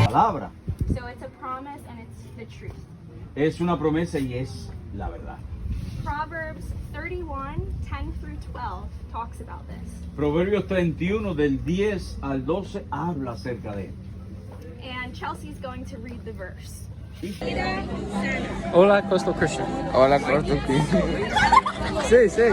Palabra. So it's a promise and it's the truth. Es una promesa y es la verdad. Proverbs 31, 10 through 12 talks about this. Proverbios 31 del 10 al 12 habla acerca de él. And Chelsea's going to read the verse. Hola, Coastal Christian. Hola, Coastal Christian. Sí, sí.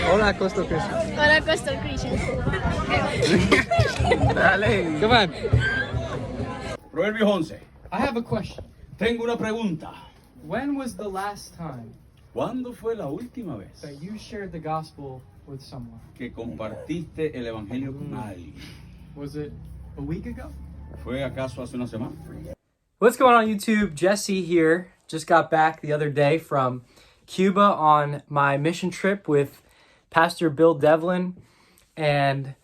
Hola, Coastal Christian. Hola, Coastal Christian. Dale. Come on. Proverbios 11. I have a question. Tengo una pregunta. When was the last time ¿Cuándo fue la última vez that you shared the gospel with someone? que compartiste el evangelio con alguien? Was it a week ago? ¿Fue acaso hace una semana? What's going on YouTube? Jesse here. Just got back the other day from Cuba on my mission trip with Pastor Bill Devlin and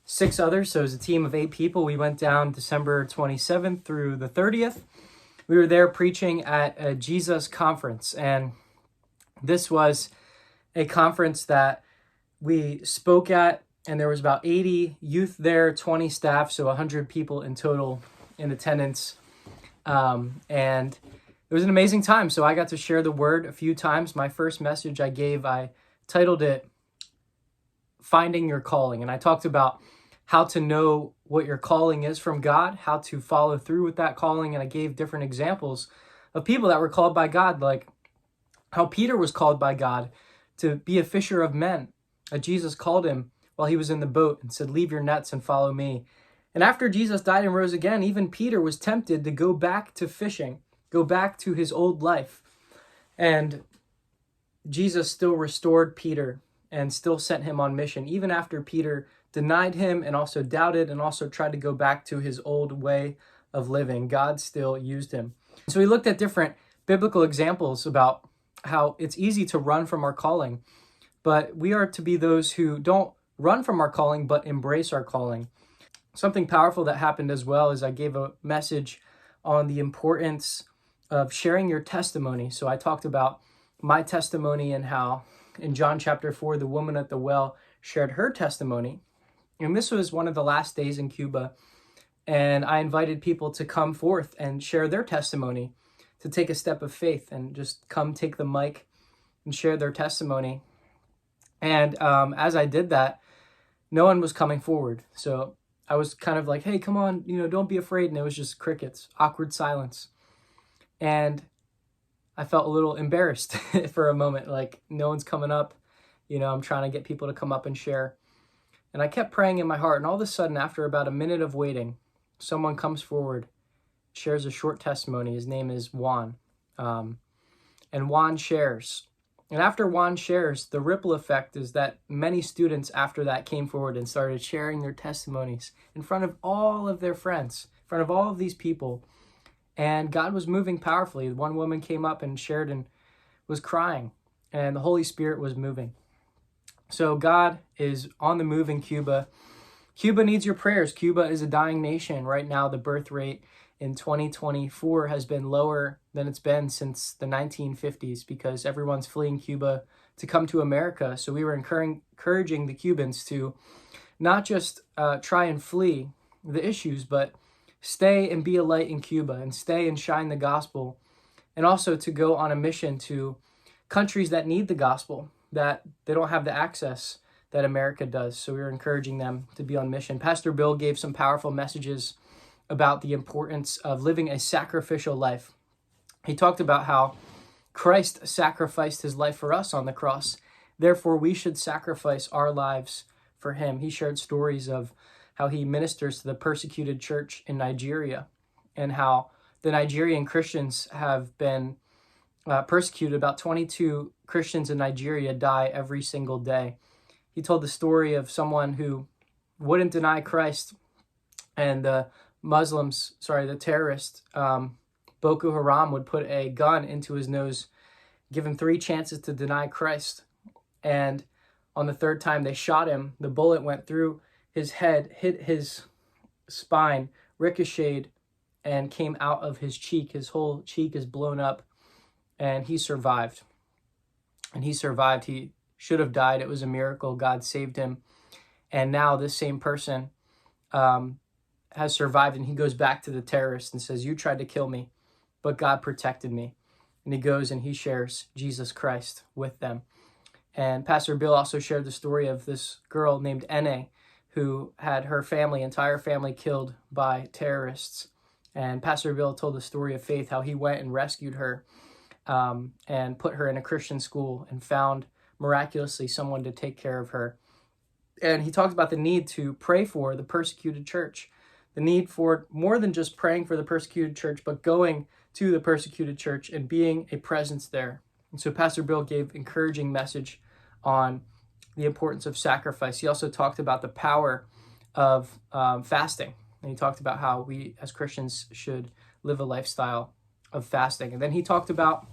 6 others. So it was a team of 8 people. We went down December 27th through the 30th. We were there preaching at a Jesus conference. And this was a conference that we spoke at, and there was about 80 youth there, 20 staff, so 100 people in total in attendance. And it was an amazing time. So I got to share the word a few times. My first message I gave, I titled it Finding Your Calling. And I talked about how to know what your calling is from God, how to follow through with that calling. And I gave different examples of people that were called by God, like how Peter was called by God to be a fisher of men. Jesus called him while he was in the boat and said, "Leave your nets and follow me." And after Jesus died and rose again, even Peter was tempted to go back to fishing, go back to his old life. And Jesus still restored Peter and still sent him on mission, even after Peter denied him and also doubted and also tried to go back to his old way of living. God still used him. So we looked at different biblical examples about how it's easy to run from our calling, but we are to be those who don't run from our calling, but embrace our calling. Something powerful that happened as well is I gave a message on the importance of sharing your testimony. So I talked about my testimony and how in John chapter 4, the woman at the well shared her testimony. And this was one of the last days in Cuba. And I invited people to come forth and share their testimony, to take a step of faith and just come take the mic and share their testimony. And as I did that, no one was coming forward. So I was kind of like, hey, come on, don't be afraid. And it was just crickets, awkward silence. And I felt a little embarrassed for a moment, like no one's coming up. I'm trying to get people to come up and share. And I kept praying in my heart. And all of a sudden, after about a minute of waiting, someone comes forward, shares a short testimony. His name is Juan. And Juan shares. And after Juan shares, the ripple effect is that many students after that came forward and started sharing their testimonies in front of all of their friends, in front of all of these people. And God was moving powerfully. One woman came up and shared and was crying, and the Holy Spirit was moving. So God is on the move in Cuba. Cuba needs your prayers. Cuba is a dying nation. Right now, the birth rate in 2024 has been lower than it's been since the 1950s because everyone's fleeing Cuba to come to America. So we were encouraging the Cubans to not just try and flee the issues, but stay and be a light in Cuba and stay and shine the gospel, and also to go on a mission to countries that need the gospel, that they don't have the access that America does. So we were encouraging them to be on mission. Pastor Bill gave some powerful messages about the importance of living a sacrificial life. He talked about how Christ sacrificed his life for us on the cross. Therefore, we should sacrifice our lives for him. He shared stories of how he ministers to the persecuted church in Nigeria and how the Nigerian Christians have been persecuted. About 22 Christians in Nigeria die every single day. He told the story of someone who wouldn't deny Christ, and the terrorist, Boko Haram, would put a gun into his nose, give him 3 chances to deny Christ. And on the 3rd time they shot him, the bullet went through his head, hit his spine, ricocheted, and came out of his cheek. His whole cheek is blown up, and he survived. And he survived. He should have died. It was a miracle. God saved him. And now this same person has survived, and he goes back to the terrorists and says, "You tried to kill me, but God protected me." And he goes and he shares Jesus Christ with them. And Pastor Bill also shared the story of this girl named Ene, who had her entire family killed by terrorists. And Pastor Bill told the story of faith, how he went and rescued her and put her in a Christian school and found miraculously someone to take care of her. And he talked about the need to pray for the persecuted church, the need for more than just praying for the persecuted church, but going to the persecuted church and being a presence there. And so Pastor Bill gave encouraging message on the importance of sacrifice. He also talked about the power of fasting. And he talked about how we as Christians should live a lifestyle of fasting. And then he talked about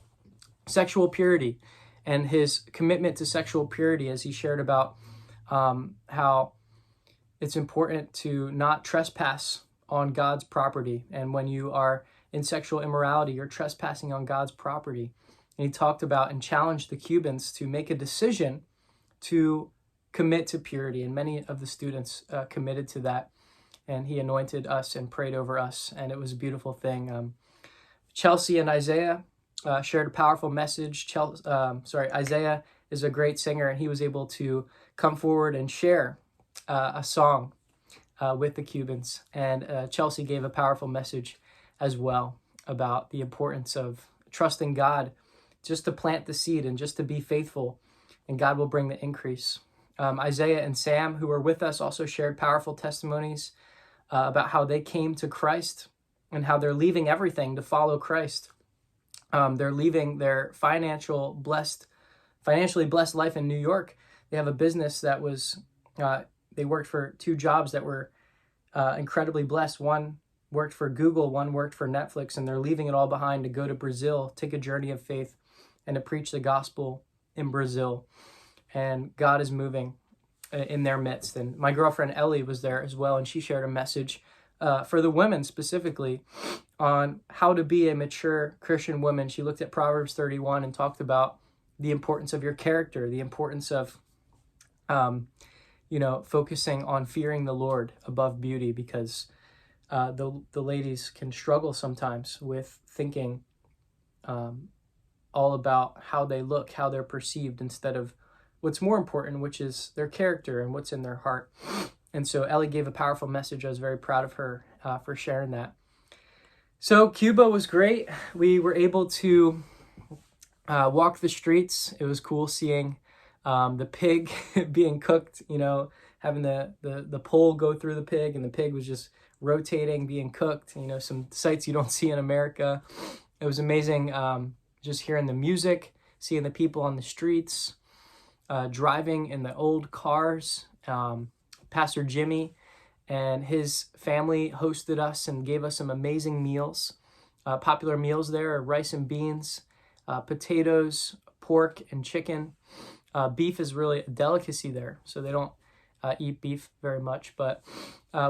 sexual purity and his commitment to sexual purity, as he shared about how it's important to not trespass on God's property. And when you are in sexual immorality, you're trespassing on God's property. And he talked about and challenged the Cubans to make a decision to commit to purity. And many of the students committed to that. And he anointed us and prayed over us. And it was a beautiful thing. Chelsea and Isaiah shared a powerful message. Isaiah is a great singer, and he was able to come forward and share a song with the Cubans. And Chelsea gave a powerful message as well about the importance of trusting God just to plant the seed and just to be faithful, and God will bring the increase. Isaiah and Sam, who were with us, also shared powerful testimonies about how they came to Christ and how they're leaving everything to follow Christ. They're leaving their financially blessed life in New York. They have a business that was, they worked for 2 jobs that were incredibly blessed. One worked for Google, one worked for Netflix, and they're leaving it all behind to go to Brazil, take a journey of faith, and to preach the gospel in Brazil. And God is moving in their midst. And my girlfriend Ellie was there as well, and she shared a message for the women specifically on how to be a mature Christian woman. She looked at Proverbs 31 and talked about the importance of your character, the importance of focusing on fearing the Lord above beauty, because the ladies can struggle sometimes with thinking all about how they look, how they're perceived, instead of what's more important, which is their character and what's in their heart. And so Ellie gave a powerful message. I was very proud of her for sharing that. So Cuba was great. We were able to walk the streets. It was cool seeing the pig being cooked, having the pole go through the pig, and the pig was just rotating, being cooked, some sights you don't see in America. It was amazing just hearing the music, seeing the people on the streets, driving in the old cars. Pastor Jimmy and his family hosted us and gave us some amazing meals. Popular meals there are rice and beans, potatoes, pork, and chicken. Beef is really a delicacy there, so they don't eat beef very much. But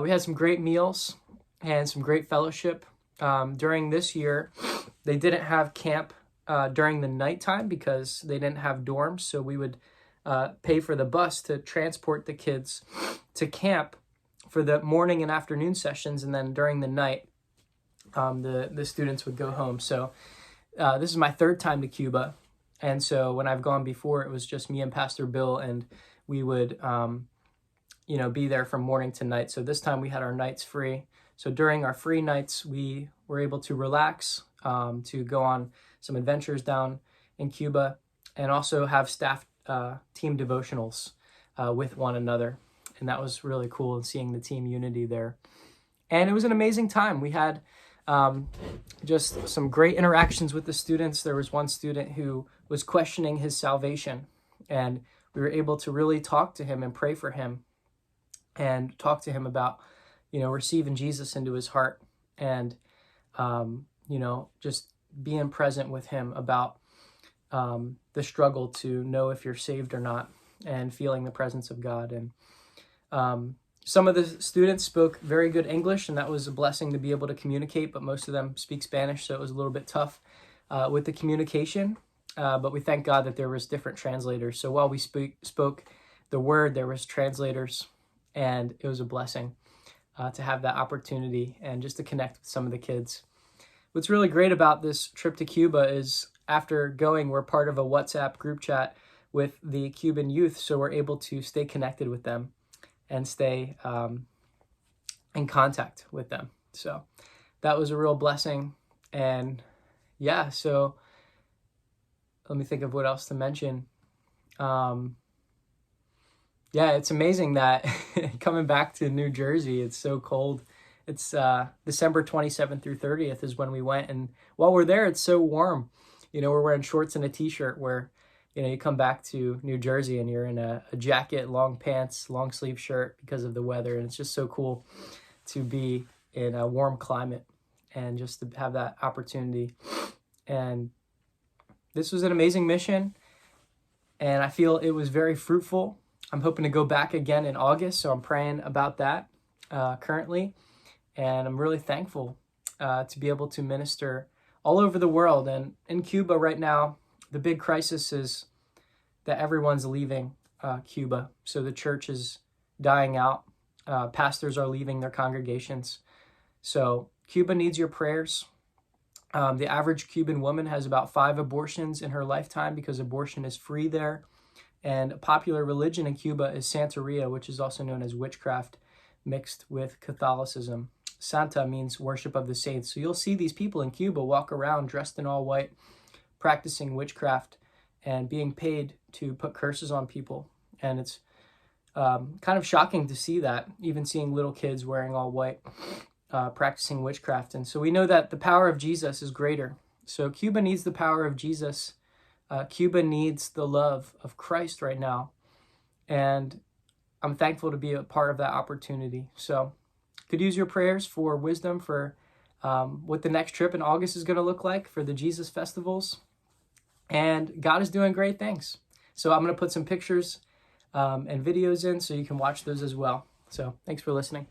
we had some great meals and some great fellowship. During this year, they didn't have camp during the nighttime because they didn't have dorms, so we would pay for the bus to transport the kids to camp for the morning and afternoon sessions, and then during the night, the students would go home. So this is my 3rd time to Cuba, and so when I've gone before, it was just me and Pastor Bill, and we would be there from morning to night. So this time we had our nights free. So during our free nights, we were able to relax, to go on some adventures down in Cuba, and also have staff team devotionals with one another. And that was really cool, and seeing the team unity there. And it was an amazing time. We had just some great interactions with the students. There was one student who was questioning his salvation, and we were able to really talk to him and pray for him and talk to him about, receiving Jesus into his heart, and, just being present with him about the struggle to know if you're saved or not, and feeling the presence of God. And Some of the students spoke very good English, and that was a blessing to be able to communicate, but most of them speak Spanish, so it was a little bit tough with the communication. But we thank God that there was different translators. So while we spoke the word, there was translators, and it was a blessing to have that opportunity and just to connect with some of the kids. What's really great about this trip to Cuba is after going, we're part of a WhatsApp group chat with the Cuban youth, so we're able to stay connected with them and stay in contact with them. So that was a real blessing. And yeah, so let me think of what else to mention. Yeah, it's amazing that coming back to New Jersey, it's so cold. It's December 27th through 30th is when we went. And while we're there, it's so warm. You know, we're wearing shorts and a t-shirt where, you know, you come back to New Jersey and you're in a jacket, long pants, long sleeve shirt because of the weather. And it's just so cool to be in a warm climate and just to have that opportunity. And this was an amazing mission. And I feel it was very fruitful. I'm hoping to go back again in August, so I'm praying about that currently. And I'm really thankful to be able to minister all over the world. And in Cuba right now, the big crisis is that everyone's leaving Cuba. So the church is dying out. Pastors are leaving their congregations. So Cuba needs your prayers. The average Cuban woman has about 5 abortions in her lifetime because abortion is free there. And a popular religion in Cuba is Santeria, which is also known as witchcraft mixed with Catholicism. Santa means worship of the saints. So you'll see these people in Cuba walk around dressed in all white, practicing witchcraft and being paid to put curses on people. And it's kind of shocking to see that, even seeing little kids wearing all white, practicing witchcraft. And so we know that the power of Jesus is greater. So Cuba needs the power of Jesus. Cuba needs the love of Christ right now. And I'm thankful to be a part of that opportunity. So could use your prayers for wisdom for what the next trip in August is going to look like for the Jesus festivals. And God is doing great things. So I'm going to put some pictures and videos in so you can watch those as well. So thanks for listening.